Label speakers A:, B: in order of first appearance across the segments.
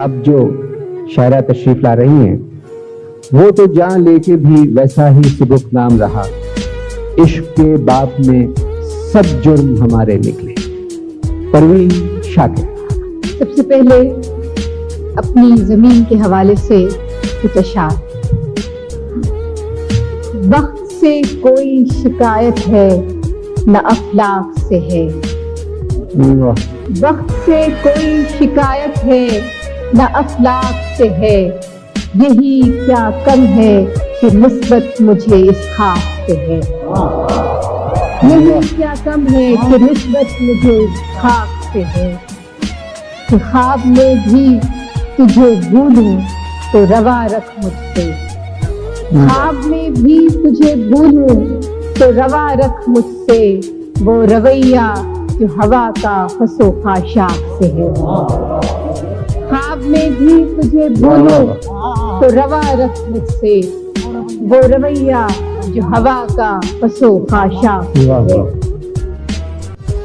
A: اب جو شاعرہ تشریف لا رہی ہیں وہ تو جان لے کے بھی ویسا ہی سبک نام رہا، عشق کے باب میں سب جرم ہمارے نکلے۔ پروین شاکر۔
B: سب سے پہلے اپنی زمین کے حوالے سے کچھ اشعار۔ وقت سے کوئی شکایت ہے نہ افلاک سے ہے، وقت سے کوئی شکایت ہے نہ افلاک سے ہے، یہی کیا کم ہے کہ نسبت مجھے اس خاک سے ہے، یہی کیا کم ہے کہ نسبت مجھے اس خاک سے ہے، کہ خواب میں بھی تجھے بھولوں تو روا رکھ مجھ سے، خواب میں بھی تجھے بھولوں تو روا رکھ مجھ سے، وہ رویہ جو ہوا کا خس و خاشاک سے ہے، خواب میں بھی تجھے بھولوں تو روا رکھ مجھ سے، وہ رویہ جو ہوا کا خس و خاشاک سے ہے،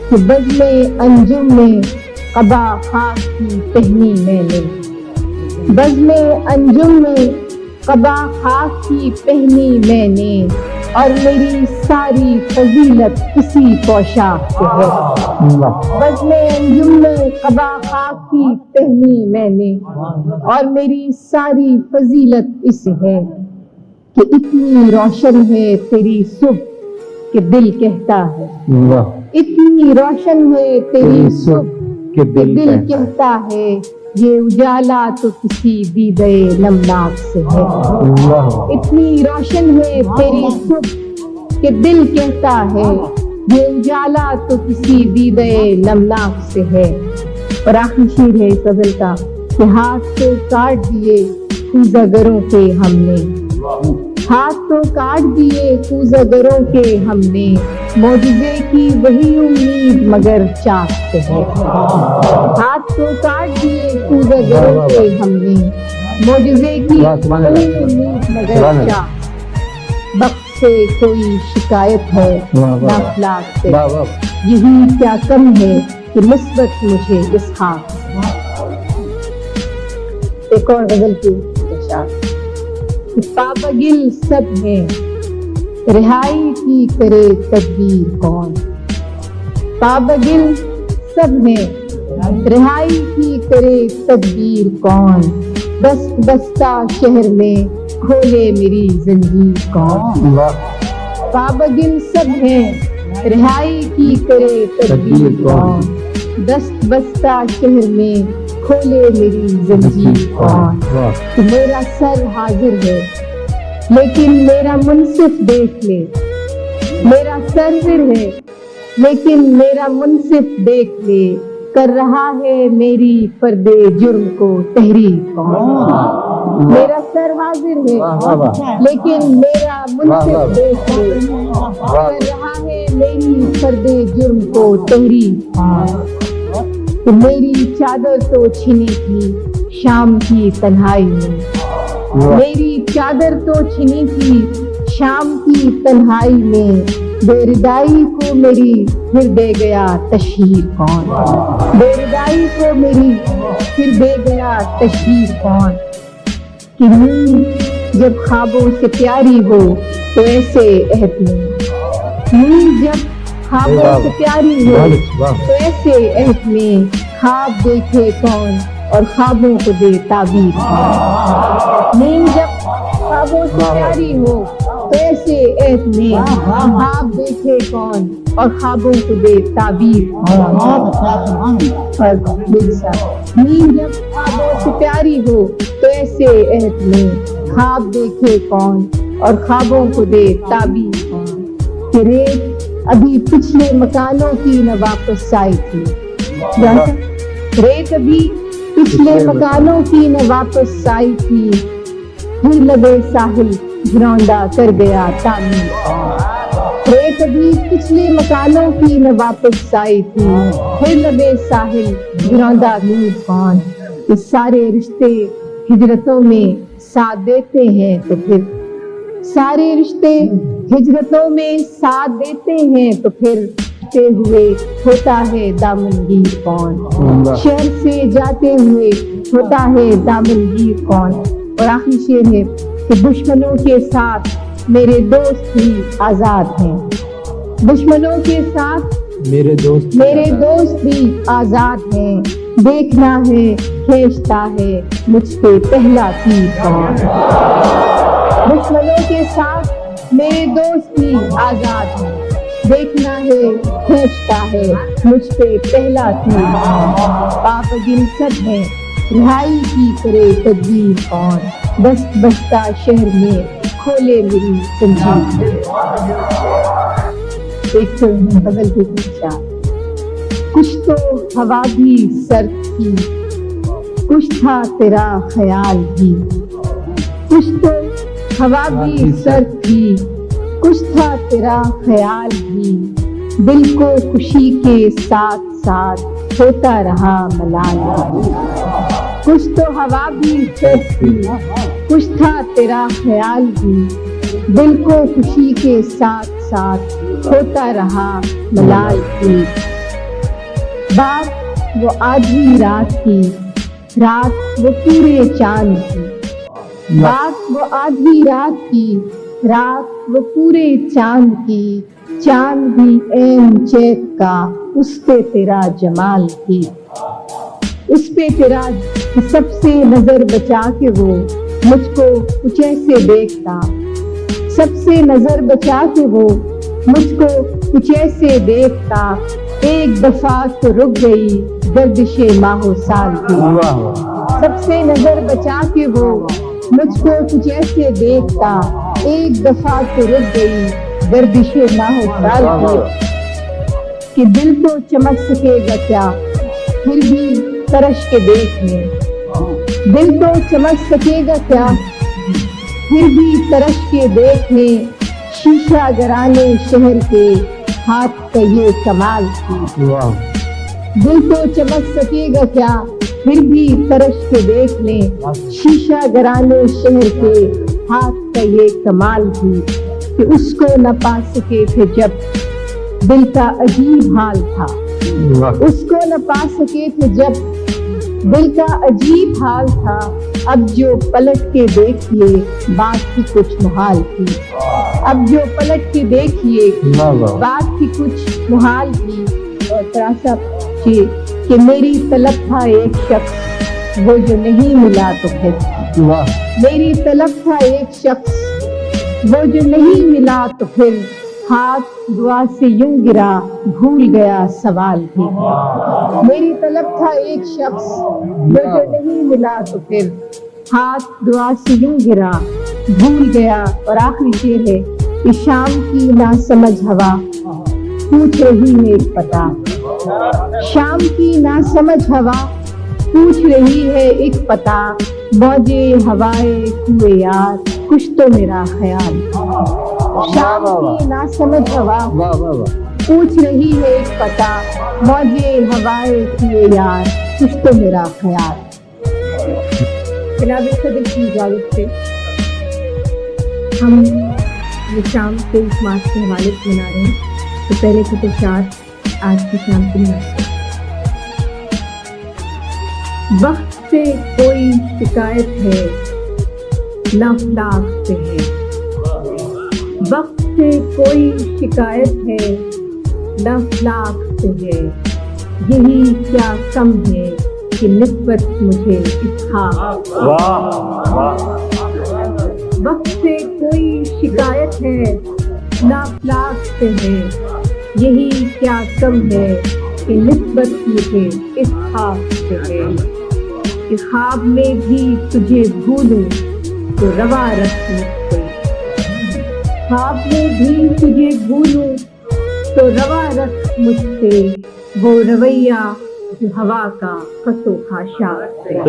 B: کہ بزم انجم میں قبا خاک کی پہنی میں نے، بزم انجم میں قبا خاک کی پہنی میں نے، اور میری ساری فضیلت اسی پوشاک سے ہے، بزم انجم میں قبا خاک کی پہنی میں نے، اور میری ساری فضیلت اس ہے، کہ اتنی روشن ہے تیری صبح کہ دل کہتا ہے، اتنی روشن ہے تیری صبح کہ دل کہتا ہے، یہ اجالا تو کسی دیدے نمناک سے ہے، اتنی روشن ہے تیری صبح کہ دل کہتا ہے، یہ اجالا تو کسی دیدے نمناک سے ہے۔ اور آخری شعر ہے اس غزل کا، کہ ہاتھ تو کاٹ دیے کوزہ گروں کے ہم نے، ہاتھ تو کاٹ دیے کوزہ گروں کے ہم نے، معجزے کی وہی امید مگر چاک سے ہے، ہاتھ تو کاٹ دیے کوزہ گروں کے ہم نے، معجزے کی وہی امید مگر چاک، وقت سے کوئی شکایت ہے نہ افلاک سے، یہی کیا کم ہے کہ نسبت مجھے اس خاک سے۔ ایک اور غزل کی اشعار۔ پابگل سب ہیں رہائی کی کرے تدبیر کون، پابگل سب ہیں رہائی کی کرے تدبیر کون، دست بستہ شہر میں کھولے میری زنجیر کون، پابگل سب ہیں رہائی کی کرے تدبیر کون، دست بستہ شہر میں کھولے میری زنجیر کون، کہ میرا سر حاضر ہے لیکن میرا منصف دیکھ لے، میرا سر ہے لیکن میرا منصف دیکھ لے، کر رہا ہے میری پردے جرم کو تحریر کون، میرا سر حاضر ہے لیکن میرا منصف دیکھ لے، کر رہا ہے میری پردے جرم کو تحریر کون، کہ میری چادر تو چھنی تھی شام کی تنہائی میں، میری چادر تو چھنی تھی شام کی تنہائی میں، بے ردائی کو میری پھر دے گیا تشہیر کون، بے ردائی کو میری پھر دے گیا تشہیر کون، کہ نیند جب خوابوں سے پیاری ہو تو ایسے عہد میں، نیند جب خوابوں سے پیاری ہو تو ایسے عہد میں، خواب دیکھے کون اور خوابوں کو دے تعبیر کون، نیند جب خوابوں سے پیاری ہو تو ایسے عہد میں، خواب دیکھے کون اور خوابوں کو دے تعبیر کون، نیند جب خوابوں سے پیاری ہو تو ایسے عہد میں، خواب دیکھے کون اور خوابوں کو دے تعبیر کون، کہ ریت ابھی پچھلے مکانوں کی نہ واپس آئی تھی، ریت ابھی پچھلے مکانوں کی نہ واپس آئی تھی، ہر لبے ساحل گرانڈا کر گیا تعمیر کون، ریت ابھی پچھلے مکانوں کی نہ واپس آئی تھی، ہر لبے ساحل گرانڈا نور کون، کہ سارے رشتے ہجرتوں میں ساتھ دیتے ہیں تو پھر، سارے رشتے ہجرتوں میں ساتھ دیتے ہیں تو پھر، ہوئے ہوتا ہے دامنگیر کون، شہر سے جاتے ہوئے ہوتا ہے دامنگیر کون. اور آخری شعر ہے کہ دشمنوں کے ساتھ میرے دوست بھی آزاد ہیں. دشمنوں کے ساتھ میرے دوست بھی آزاد ہیں. دیکھنا ہے کھینچتا ہے مجھ پہ پہلا تیر کون. دشمنوں کے ساتھ میرے دوست بھی آزاد ہیں. دیکھنا ہے کھینچتا ہے مجھ پہ پہلا تیر کون. پاپ گن سب ہے رہائی کی کرے تدبیر کون. دست بستہ شہر میں کھولے میری زنجیر. ایک بدل کے پیچھا کچھ تو ہوا بھی سرد تھی, کچھ تھا تیرا خیال بھی. کچھ تو ہوا بھی سرد تھی, کچھ تھا تیرا خیال بھی. دل کو خوشی کے ساتھ ساتھ ہوتا رہا ملال بھی. کچھ تو ہوا بھی سرد تھی, کچھ تھا تیرا خیال بھی. دل کو خوشی کے ساتھ ساتھ ہوتا رہا ملال بھی. بات وہ آدھی رات کی, رات وہ پورے چاند کی. بات وہ آدھی رات کی, رات وہ پورے چاند کی. چاند بھی عین چیت کا اس پہ تیرا جمال کی. اس پہ تیرا سب سے نظر بچا کے وہ مجھ کو کچھ ایسے دیکھتا. سب سے نظر بچا کے وہ مجھ کو کچھ ایسے دیکھتا. ایک دفعہ تو رک گئی گردش ماہ و سال کی. سب سے نظر بچا کے وہ مجھ کو کچھ ایسے دیکھتا. ایک دفعہ تو رک گئی گردش ماہ و سال کی. کہ دل تو چمک سکے گا کیا پھر بھی ترش کے دیکھنے. دل تو چمک سکے گا کیا پھر بھی ترش کے دیکھنے. شیشہ گرانے شہر کے ہاتھ کا یہ کمال کی. دل تو چمک سکے گا کیا پھر بھی ترش کے دیکھ لیں. شیشہ گرانے شہر کے ہاتھ کا یہ کمال کی. کہ اس کو نہ پا سکے تھے جب دل کا عجیب حال تھا. اس کو نہ پا سکے تھے جب دل کا عجیب حال تھا. اب جو پلٹ کے دیکھیے بات کی کچھ محال تھی. اب جو پلٹ کے دیکھیے بات کی کچھ محال تھی. اور تراسا کہ میری طلب تھا ایک شخص وہ جو نہیں ملا تو پھر. میری طلب تھا ایک شخص وہ جو نہیں ملا تو پھر. ہاتھ دعا سے یوں گرا بھول گیا سوال بھی. میری طلب تھا ایک شخص وہ جو نہیں ملا تو پھر. ہاتھ دعا سے یوں گرا بھول گیا. اور آخری شعر ہے کہ شام کی نہ سمجھ ہوا پوچھ رہی ہے ایک پتہ. شام کی نہ سمجھ ہوا پوچھ رہی ہے ایک پتہ. موجے ہوائے کوئے یار کچھ تو میرا خیال. شام کی نہ سمجھ ہوا پوچھ رہی ہے ایک پتہ. موجے ہوائے کوئے یار کچھ تو میرا خیال. جناب صدر کی اجازت سے ہم یہ شام 23 مارچ کے حوالے سے منا رہے ہیں. تو پہلے کے اشعار آج کی شام کی مناسب. وقت سے کوئی شکایت ہے نہ افلاک سے ہے. وقت سے کوئی شکایت ہے نہ افلاک سے ہے. یہی کیا کم ہے کہ نسبت مجھے اس خاک. وقت سے کوئی شکایت ہے نہ افلاک سے ہے. یہی کیا کم ہے کہ نسبت مجھے اس خاک سے ہے. کہ خواب میں بھی تجھے بھولوں تو روا رکھ مجھ سے. خواب میں بھی تجھے بھولوں تو روا رکھ مجھ سے. وہ رویہ جو ہوا کا خس و خاشاک سے.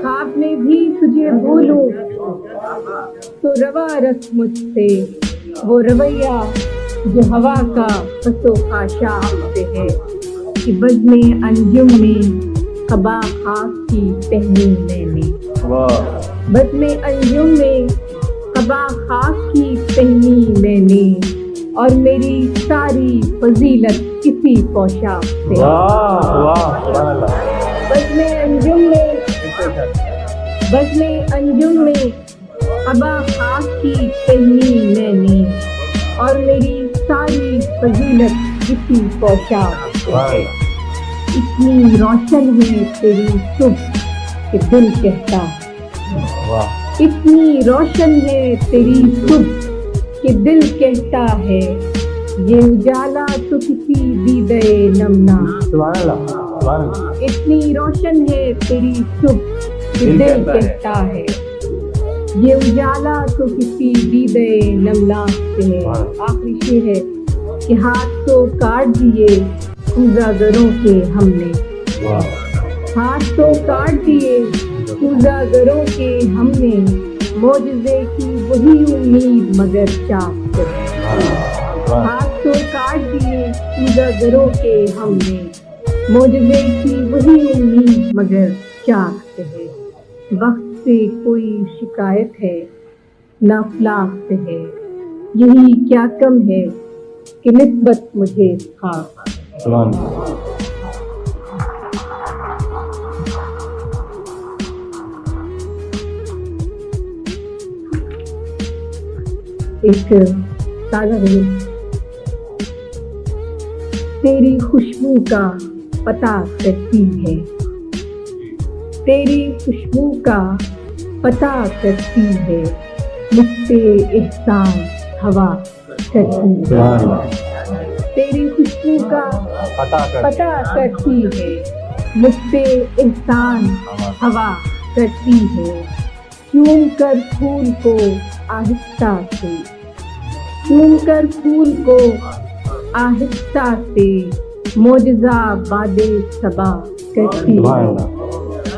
B: خواب میں بھی تجھے بھولوں تو روا رکھ مجھ سے. وہ رویہ جو ہوا کا خس و خاشاک سے ہے. کہ بزم انجم میں قبا خاک کی پہنی میں نے. بزم انجم میں قبا خاک کی پہنی میں نے. اور میری ساری فضیلت کسی پوشاک سے. بزم انجم میں ابا خاک کی پہنی میں نے، اور میری ساری فضیلت اسی پوشاک سے ہے۔ اتنی روشن ہے تیری صبح کہ دل کہتا ہے، اتنی روشن ہے تیری صبح کہ دل کہتا ہے، یہ اجالا تو کسی دیدے نمنا۔ اتنی روشن ہے تیری صبح کہ دل کہتا ہے، یہ اجالا تو کسی دیدے نمنا سے ہے۔ آخری شعر ہے کہ ہاتھ تو کاٹ دیے کوزاگروں کے ہم نے، ہاتھ تو کاٹ دیے کوزاگروں کے ہم نے، معجزے کی وہی امید مگر چاک سے ہے۔ ہاتھ تو کاٹ دیے کوزاگروں کے ہم نے، معجزے کی وہی امید مگر چاک سے ہے۔ وقت سے کوئی شکایت ہے نہ افلاک سے ہے، یہی کیا کم ہے کہ نسبت مجھے اس خاک سے ہے۔ ایک تازہ غزل۔ تیری خوشبو کا پتہ کرتی ہے، تیری خوشبو کا پتہ کرتی ہے، مجھ پہ احسان ہوا کرتی ہے۔ تیری خوشبو کا پتہ کرتی ہے، مجھ پہ احسان ہوا کرتی ہے۔ چوم کر پھول کو آہستہ سے، چوم کر پھول کو آہستہ سے، معجزہ باد صبا کرتی ہے،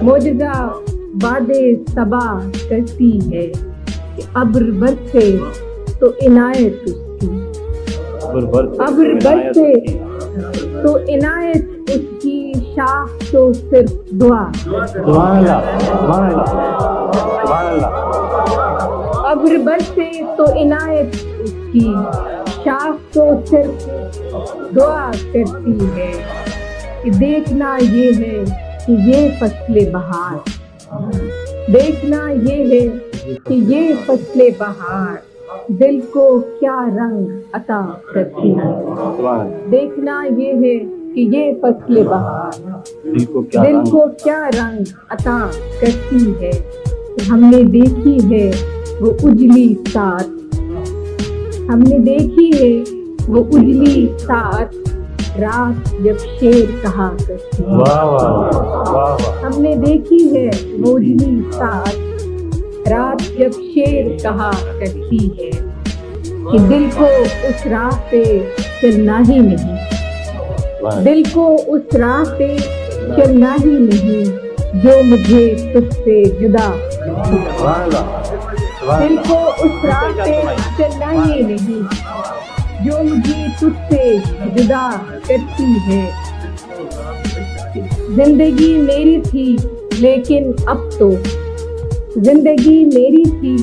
B: معجزہ باد صبا کرتی ہے۔ کہ ابر برسے تو عنایت اس کی، ابر برسے تو عنایت اس کی، شاخ تو صرف دعا۔ ابر برسے تو عنایت اس کی، شاخ تو صرف دعا کرتی ہے۔ کہ دیکھنا یہ ہے کہ یہ فصل بہار، دیکھنا یہ ہے کہ یہ فصل بہار دل کو کیا رنگ عطا کرتی ہے۔ دیکھنا یہ ہے کہ یہ فصل بہار دل کو کیا رنگ عطا کرتی ہے۔ ہم نے دیکھی ہے وہ اجلی ساعت، ہم نے دیکھی ہے وہ اجلی ساعت، رات جب شیر کہا کرتی ہے۔ ہم نے دیکھی ہے وہ اجلی ساعت، رات جب شیر کہا کرتی ہے۔ کہ دل کو اس راہ پہ چلنا ہی نہیں، دل کو اس راہ پہ چلنا ہی نہیں جو مجھے تجھ سے جدا کرتی ہے۔ دل کو اس راہ پہ چلنا ہی نہیں جو مجھے تجھ سے جدا کرتی ہے۔ زندگی میری تھی لیکن اب تو، زندگی میری تھی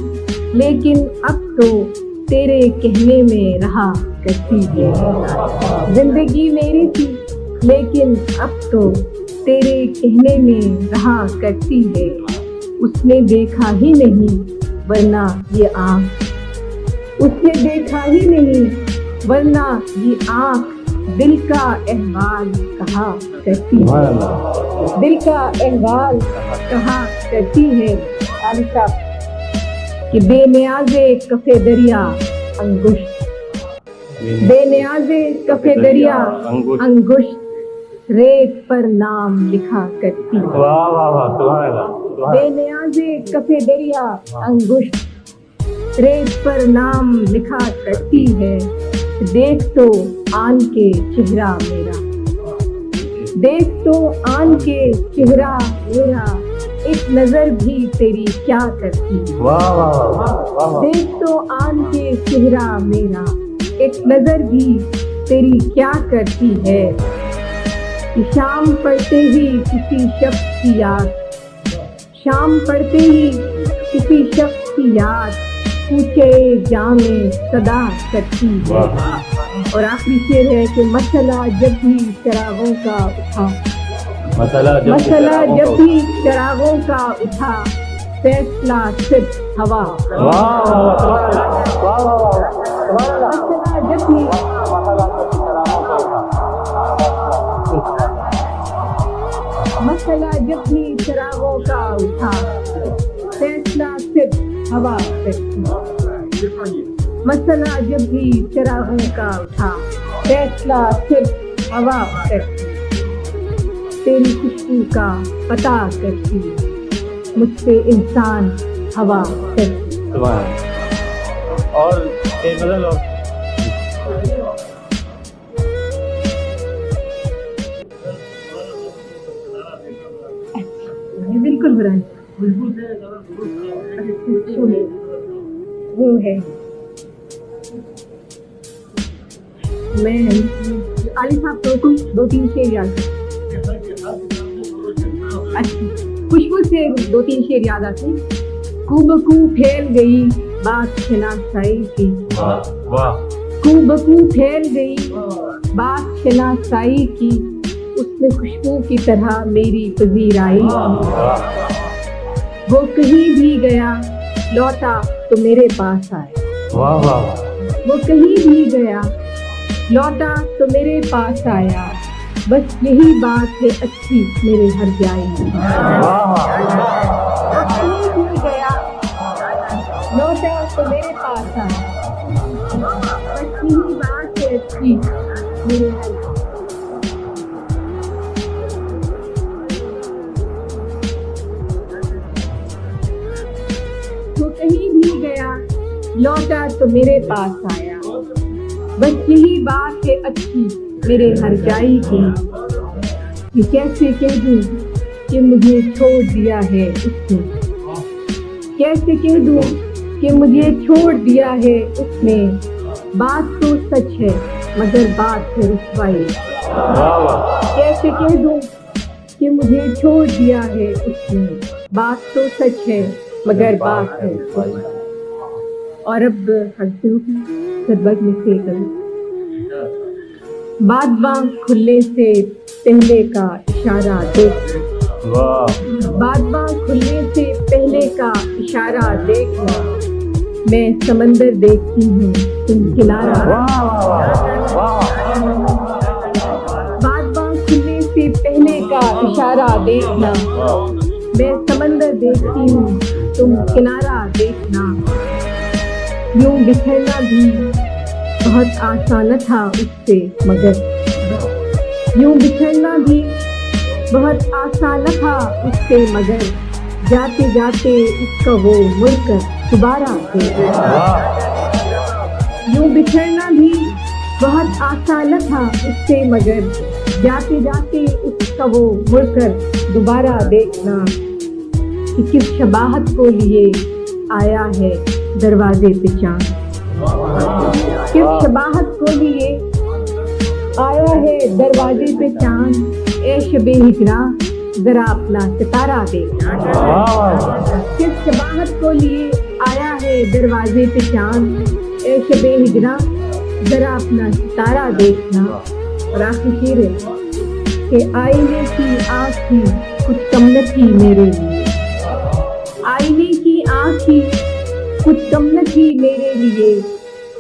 B: لیکن اب تو تیرے کہنے میں رہا کرتی ہے۔ زندگی میری تھی لیکن اب تو تیرے کہنے میں رہا کرتی ہے۔ اس نے دیکھا ہی نہیں ورنہ یہ آنکھ، اس نے دیکھا ہی نہیں ورنہ یہ آنکھ دل کا احوال کہا کرتی ہے، دل کا احوال کہا کرتی ہے۔ علی صاحب کہ بے نیاز کف دریا انگشت، بے نیاز کف دریا انگشت، ریت پر نام لکھا کرتی ہے۔ بے نیاز کف دریا انگشت، ریت پر نام لکھا کرتی ہے۔ دیکھ تو آن کے چہرہ میرا، دیکھ تو آن کے چہرہ میرا، ایک نظر بھی تیری کیا کرتی ہے۔ دیکھ تو آن کے چہرہ میرا، ایک نظر بھی تیری کیا کرتی ہے۔ کہ شام پڑتے ہی کسی شخص کی یاد، شام پڑتے ہی کسی شخص کی یاد پوچھے جام صدا کرتی ہے۔ اور آخری شعر ہے کہ مسئلہ جب بھی چراغوں کا اٹھا، مسئلہ جب بھی چراغوں کا اٹھا فیصلہ صرف ہوا مسئلہ جب بھی چراغوں کا اٹھا فیصلہ صرف ہوا مسئلہ جب بھی چراغوں کا اٹھا فیصلہ صرف ہوا تیری خوشبو کا پتہ کرتی مجھ سے انسان ہوا کرتی.
C: اور ایک غزل اور
B: بالکل برا وہ ہے. میں علی صاحب کو 2-3 شعر یاد اچھا خوشبو سے 2-3 شعر یاد آتے. کو بکو پھیل گئی بات شناسائی کی کو بکو پھیل گئی بات شناسائی کی اس نے خوشبو کی طرح میری پذیرائی. وہ کہیں بھی گیا لوٹا تو میرے پاس آیا. وہ کہیں بھی گیا لوٹا تو میرے پاس آیا. بس یہی بات ہے اچھی میرے ہر جائے. وہ کہیں بھی گیا لوٹا تو میرے پاس آیا. بس یہی بات ہے اچھی میرے ہر جائے. وہ کہیں بھی گیا لوٹا تو میرے پاس آیا. بس یہی بات ہے اچھی میرے ہر جائی کی. یہ کیسے کہہ دوں کہ مجھے چھوڑ دیا ہے اس نے. کیسے کہہ دوں کہ مجھے چھوڑ دیا ہے اس نے. بات تو سچ ہے مگر بات ہے رسوائی. کیسے کہہ دوں کہ مجھے چھوڑ دیا ہے اس نے. بات تو سچ ہے مگر بات ہے. اور اب ہنستے ہو سربت میں سے کروں. بادباں کھلنے سے پہلے کا اشارہ دیکھنا. بادباں کھلنے سے پہلے کا اشارہ دیکھنا. میں سمندر دیکھتی ہوں تم کنارہ. بادباں کھلنے سے پہلے کا اشارہ دیکھنا. میں سمندر دیکھتی ہوں تم کنارہ دیکھنا. یوں بچھڑنا بھی بہت آسان تھا اس سے مگر. یوں بچھڑنا بھی بہت آسان تھا اس سے مگر. جاتے جاتے اس کا وہ مڑ کر دوبارہ دیکھا. یوں بچھڑنا بھی بہت آسان تھا اس سے مگر. جاتے جاتے اس کا وہ مڑ کر دوبارہ دیکھنا. کہ کس شباہت کو لیے آیا ہے دروازے پہ چاند. کس شباہت کو لیے آیا ہے دروازے پہ چاند. اے شب ہجراں ذرا اپنا ستارہ دیکھنا. کس شباہت کو لیے آیا ہے دروازے پہ چاند. اے شب ہجراں ذرا اپنا ستارہ دیکھنا. اور آخری شعر ہے کہ آئینے کی آنکھ کی کچھ کم نہ تھی میرے لیے. آئینے کی آنکھ کی کچھ کم نہ تھی میرے لیے.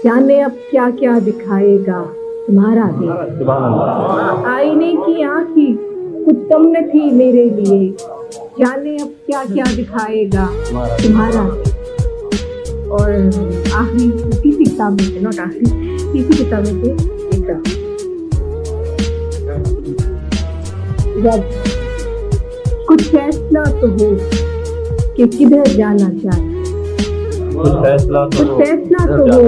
B: جانے اب کیا کیا دکھائے گا تمہارا دیکھ. آئینے کی آنکھ کی کچھ کم نہ تھی میرے لیے. جانے اب کیا کیا دکھائے گا تمہارا دیکھ. اور آخری تیسری کتاب میں سے نوٹ آخری تیسری کتاب میں سے ایک جب کچھ فیصلہ تو ہو کہ کدھر جانا چاہے. کچھ فیصلہ تو ہو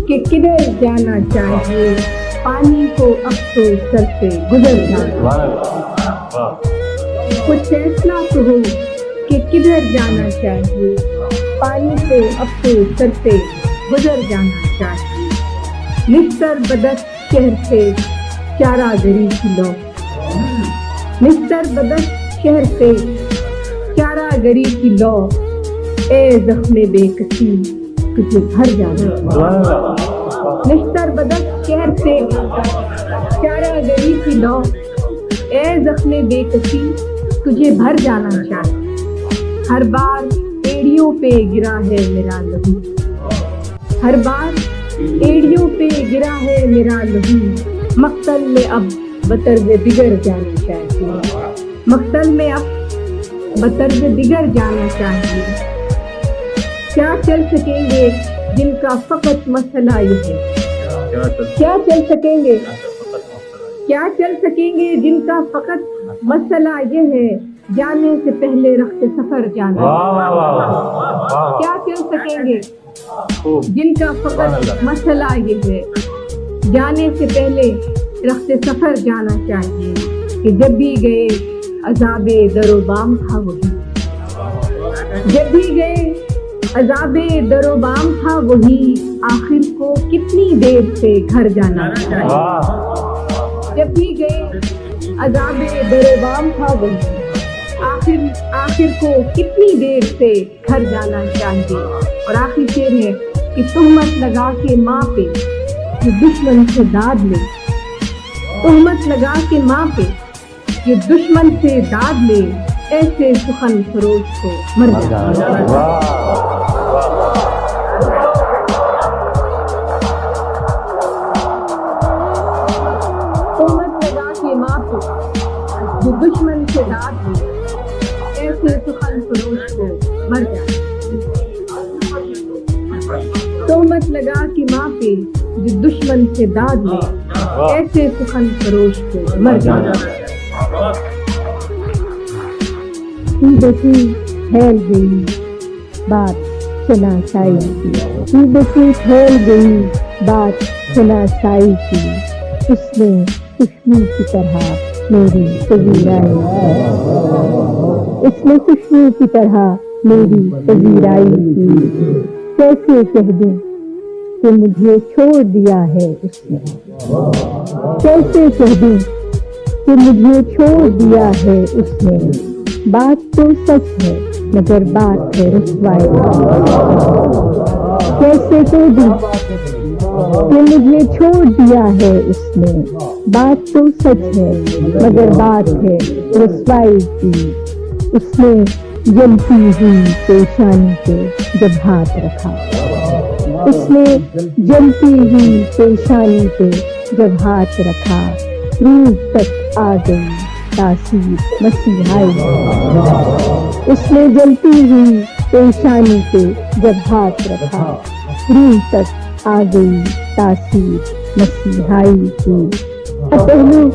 B: کہ کدھر جانا چاہیے. پانی کو اب تو سر سے گزر جانا. کچھ فیصلہ تو ہو کہ کدھر جانا چاہیے. پانی کو اب تو سر سے گزر جانا چاہیے. نستر بدست شہر سے چارہ گری کی لو. نستر بدست شہر سے چارہ گری کی لو. اے زخم بے کسی تجھے بھر جانا. نشتر بدست شہر سے چارہ گری کی لو. اے زخم بے کسی تجھے بھر جانا چاہے. ہر بار ایڑیوں پہ گرا ہے میرا لہو. ہر بار ایڑیوں پہ گرا ہے میرا لہو. مقتل میں اب بطرز دیگر جانا چاہیے. مقتل میں اب بطرز دیگر جانا چاہیے. کیا چل سکیں گے جن کا فقط مسئلہ یہ ہے. کیا چل سکیں گے کیا چل سکیں گے جن کا فقط مسئلہ یہ ہے جانے سے پہلے رخت سفر جانا. کیا چل سکیں گے جن کا فقط مسئلہ یہ ہے جانے سے پہلے رخت سفر جانا چاہیے. کہ جب بھی گئے عذاب در و بام تھا وہی. جب بھی گئے عذاب در و بام تھا وہی. آخر کو کتنی دیر سے گھر جانا چاہیے. جب بھی گئے عذاب در و بام تھا وہی. آخر کو کتنی دیر سے گھر جانا چاہیے. اور آخری شعر ہے کہ تہمت لگا کے ماں پہ جو دشمن سے داد لے. تہمت لگا کے ماں پہ جو دشمن سے داد لے. ایسے سخن فروش کو مر جانا. تہمت لگا کے ماں پہ جو دشمن سے داد لے. ایسے سخن فروش کو مر جانا. تہمت لگا کے ماں پہ جو دشمن سے داد لے. ایسے سخن فروش کو مر جانا.
D: بچی پھیل گئی بات شناسائی کی. بچی پھیل گئی بات شناسائی کی. اس نے خوشبو کی طرح میری پذیرائی. اس نے خوشبو کی طرح میری پذیرائی کی. کیسے کہہ دوں کہ مجھے چھوڑ دیا ہے اس نے. کیسے کہہ دوں کہ مجھے چھوڑ دیا ہے اس نے. بات تو سچ ہے مگر بات ہے رسوائی. کیسے کہہ دوں کہ مجھے چھوڑ دیا ہے اس نے. بات تو سچ ہے مگر بات ہے رسوائی کی. اس نے جلتی ہوئی پیشانی پہ جب ہاتھ رکھا. اس نے جلتی ہوئی پیشانی پہ جب ہاتھ رکھا. روح تک آ گئی تاثیر مسیحائی. اس نے جلتی ہوئی پیشانی پہ جب ہاتھ رکھا. روح تک آ گئی تاثیر مسیحائی کی. پہلو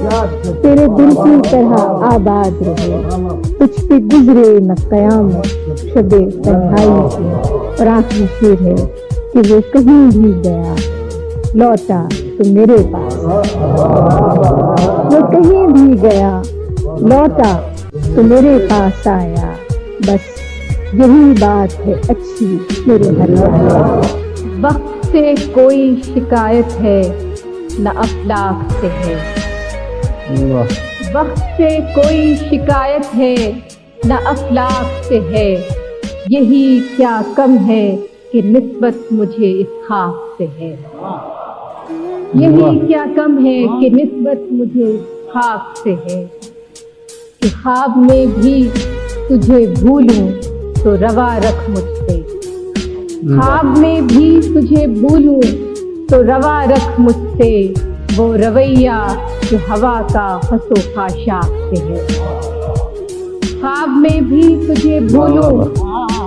D: تیرے دل کی طرح آباد رہے. تجھ پہ گزرے نہ قیامت شب تنہائی کی. اور آخری شعر ہے کہ وہ کہیں بھی گیا لوٹا تو میرے پاس. وہ کہیں بھی گیا لوٹا تو میرے پاس آیا. بس یہی بات ہے اچھی میرے ہر.
B: وقت سے کوئی شکایت ہے نہ افلاک سے ہے. وقت سے کوئی شکایت ہے نہ افلاک سے ہے. یہی کیا کم ہے کہ نسبت مجھے اس خاک سے ہے. یہی کیا کم ہے کہ نسبت مجھے اس خاک سے ہے. کہ خواب میں بھی تجھے بھولوں تو روا رکھ مجھ سے. خواب میں بھی تجھے بھولوں تو روا رکھ مجھ سے. وہ رویہ جو ہوا کا خس و خاشاک سے ہے. خواب میں بھی تجھے بھولوں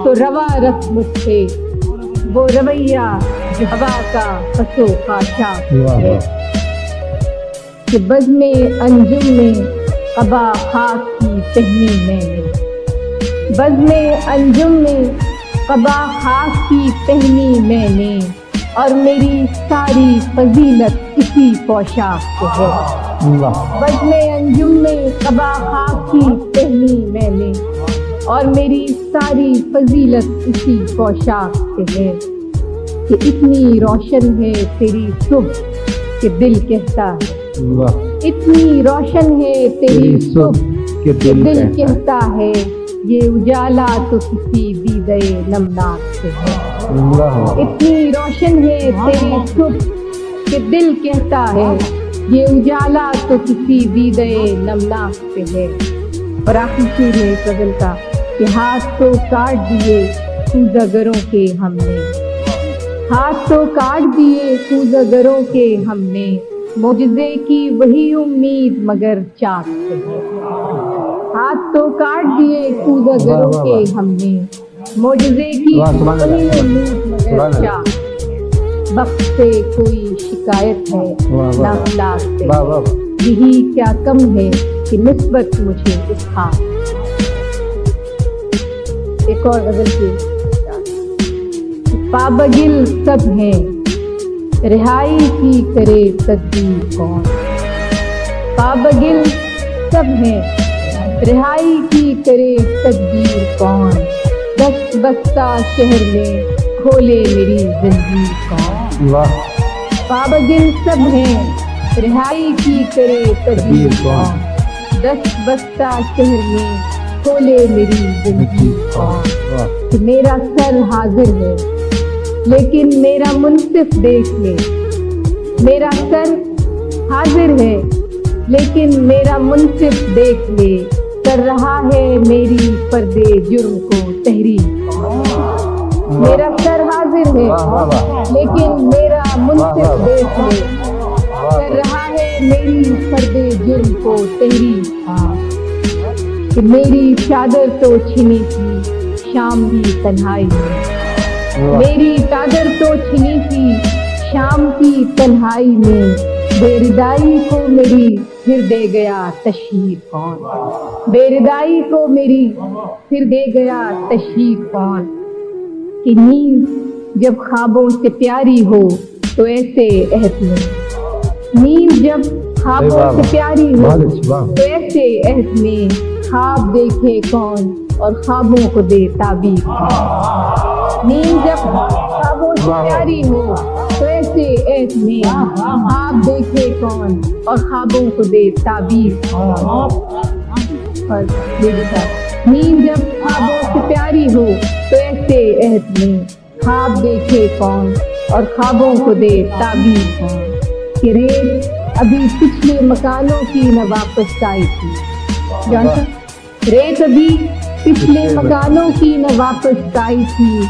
B: تو روا رکھ مجھ سے. وہ رویہ جو ہوا کا خس و خاشاک سے ہے. کہ بزم انجم میں قبا خاک کی پہنی میں نے. بزم انجم میں قبا خاک کی پہنی میں نے. اور میری ساری فضیلت اسی پوشاک سے ہے. بزم انجم میں قبا خاک کی پہنی میں نے. اور میری ساری فضیلت اسی پوشاک سے ہے. کہ اتنی روشن ہے تیری صبح کہ دل کہتا ہے. اتنی روشن ہے تیری صبح کہ دل کہتا ہے. یہ اجالا تو کسی دیدے نمناک سے ہے. اتنی روشن ہے تیری صبح کہ دل کہتا ہے. یہ اجالا تو کسی دیدے نمناک سے ہے. اور آخری شعر ہے اس غزل کا کہ ہاتھ تو کاٹ دیے کوزہ کے ہم نے، ہاتھ تو کاٹ دیے کوزہ کے ہم نے، معجزے کی وہی امید مگر چاک سے ہے. ہاتھ تو کاٹ دیے کوزہ کے ہم نے، معجزے کی وہی امید مگر چاک. وقت سے کوئی شکایت ہے نہ اخلاق سے، یہی کیا کم ہے کہ نسبت مجھے اس خاص. ایک اور غزل کی پابگل سب ہیں رہائی کی کرے تدبیر کون. پابگل سب ہیں رہائی کی کرے تدبیر کون، دست بستہ شہر میں کھولے میری زنجیر کون. پابگل سب ہیں رہائی کی کرے تدبیر کون، دست بستہ شہر میں کھولے میری زنجیر کون. کہ میرا سر حاضر ہے لیکن میرا منصف دیکھ لے، میرا سر حاضر ہے لیکن میرا منصف دیکھ لے، کر رہا ہے میری پردے جرم کو تحریر. میرا سر حاضر ہے لیکن میرا منصف دیکھ لے، کر رہا ہے میری پردے جرم کو تحریر. کہ میری چادر تو چھنی تھی شام کی تنہائی میں، میری چادر تو چھنی تھی شام کی تنہائی میں، بے ردائی کو میری پھر دے گیا تشہیر کون. بے ردائی کو میری پھر دے گیا تشہیر کون. کہ نیند جب خوابوں سے پیاری ہو تو ایسے عہد میں، نیند جب خوابوں سے پیاری ہو تو ایسے عہد میں، خواب دیکھے کون اور خوابوں کو دے تعبیر کون. نیند جب خوابوں سے پیاری ہو تو ایسے عہد میں، خواب دیکھے کون اور خوابوں کو دے تعبیر کون. نیند جب خوابوں سے پیاری ہو تو ایسے عہد میں، خواب دیکھے کون اور خوابوں کو دے تعبیر کون. کہ ریت ابھی پچھلے مکانوں کی نہ واپس آئی تھی، جانتا ریت ابھی پچھلے مکانوں کی نہ واپس آئی تھی،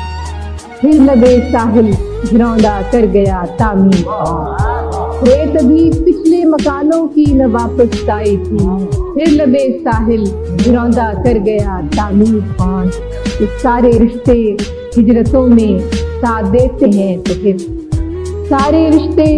B: پھر لبے ساحل گھروندا کر گیا تعمیر کون. ریت ابھی پچھلے مکانوں کی نہ واپس آئی تھی، پھر لبے ساحل گھروندا کر گیا تعمیر کون. کہ سارے رشتے ہجرتوں میں ساتھ دیتے ہیں تو پھر، سارے رشتے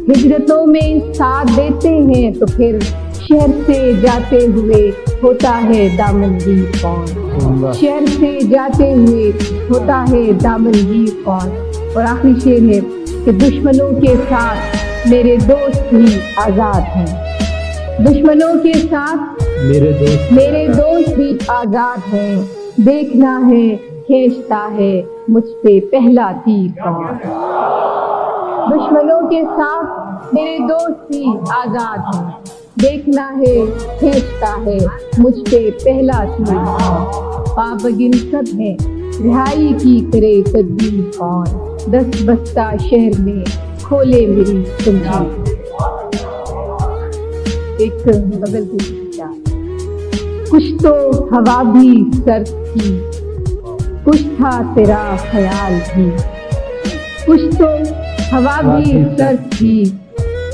B: ہجرتوں میں ساتھ دیتے ہیں تو پھر، شہر سے جاتے ہوئے ہوتا ہے دامن گیر کون. شہر سے جاتے ہوئے ہوتا ہے دامن گیر کون. اور آخری شعر ہے کہ دشمنوں کے ساتھ میرے دوست بھی آزاد ہیں، دشمنوں کے ساتھ میرے دوست بھی آزاد ہیں، دیکھنا ہے کھینچتا ہے مجھ پہ پہلا تیر کون. دشمنوں کے ساتھ میرے دوست بھی آزاد ہیں، دیکھنا ہے کھینچتا ہے مجھ پہ پہلا تیر کون. پابگل سب ہیں رہائی کی کرے تدبیر کون، دست بستہ شہر میں کھولے میری زنجیر. ایک بغل کی کچھ تو ہوا بھی سرد تھی، کچھ تھا تیرا خیال بھی، کچھ تو ہوا بھی سرد تھی،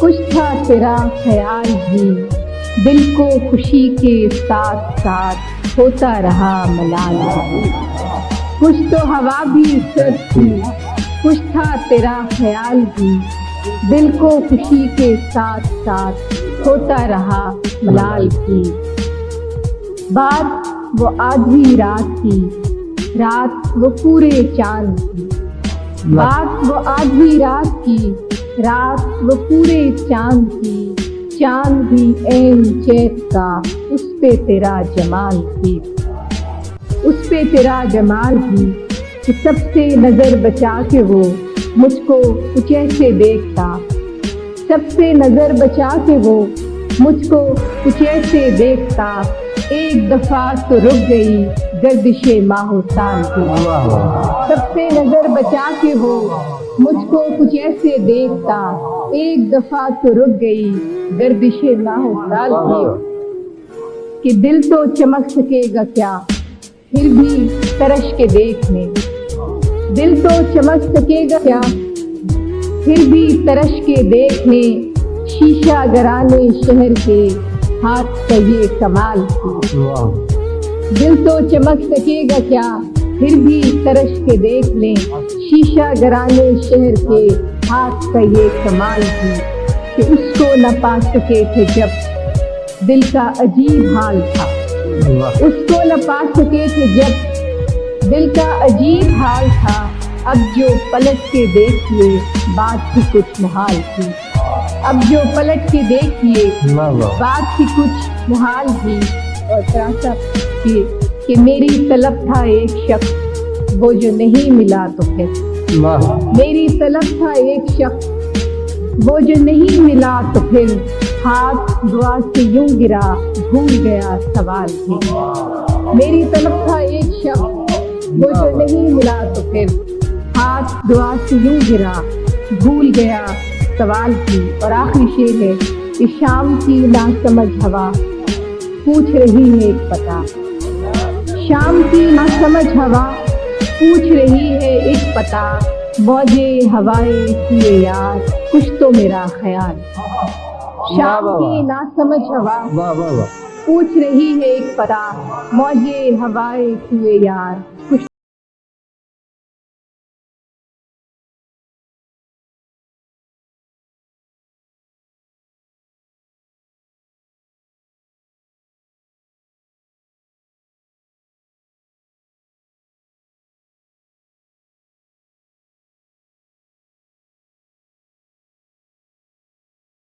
B: کچھ تھا تیرا خیال بھی، دل کو خوشی کے ساتھ ساتھ ہوتا رہا ملال بھی. کچھ تو ہوا بھی سرد تھی، کچھ تھا تیرا خیال بھی، دل کو خوشی کے ساتھ ساتھ ہوتا رہا ملال بھی. بات وہ آدھی رات کی، رات وہ پورے چاند کی، بات وہ آدھی رات کی، رات وہ پورے چاند کی، چاند بھی عین چیت کا اس پہ تیرا جمال بھی، اس پہ تیرا جمال بھی. کہ سب سے نظر بچا کے وہ مجھ کو کچھ ایسے دیکھتا، سب سے نظر بچا کے وہ مجھ کو کچھ ایسے دیکھتا، ایک دفعہ تو رک گئی گردش ماہ و سال کی. سب سے نظر بچا کے وہ مجھ کو کچھ ایسے دیکھتا، ایک دفعہ تو رک گئی گردش ماہ سال کی کہ دل تو چمک سکے گا کیا پھر بھی ترش کے دیکھنے، دل تو چمک سکے گا کیا پھر بھی ترش کے دیکھنے، شیشہ گرانے شہر کے ہاتھ کا یہ کمال تھی۔ دل تو چمک سکے گا کیا پھر بھی ترش کے دیکھ لیں، شیشہ گرانے شہر کے ہاتھ کا یہ کمال تھی کہ اس کو نہ پا سکے تھے جب دل کا عجیب حال تھا، اس کو نہ پا سکے تھے جب دل کا عجیب حال تھا، اب جو پلٹ کے دیکھیے بات ہی کچھ محال تھی، اب جو پلٹ کے دیکھیے بات ہی کچھ محال تھی۔ اور تراشا کہ میری طلب تھا ایک شخص وہ جو نہیں ملا تو پھر، میری طلب تھا ایک شخص وہ جو نہیں ملا تو پھر، ہاتھ دعا سے یوں گرا بھول گیا سوال بھی، میری طلب تھا ایک شخص وہ جو نہیں ملا تو پھر، ہاتھ دعا سے یوں گرا بھول گیا سوال بھی۔ اور آخری شعر ہے کہ شام کی ناسمجھ ہوا پوچھ رہی ہے ایک پتہ، شام کی ناسمجھ ہوا پوچھ رہی ہے ایک پتہ، موجے ہوائے کیے یار کچھ تو میرا خیال، شام کی ناسمجھ ہوا پوچھ رہی ہے ایک پتہ، موجے ہوائے کیے یار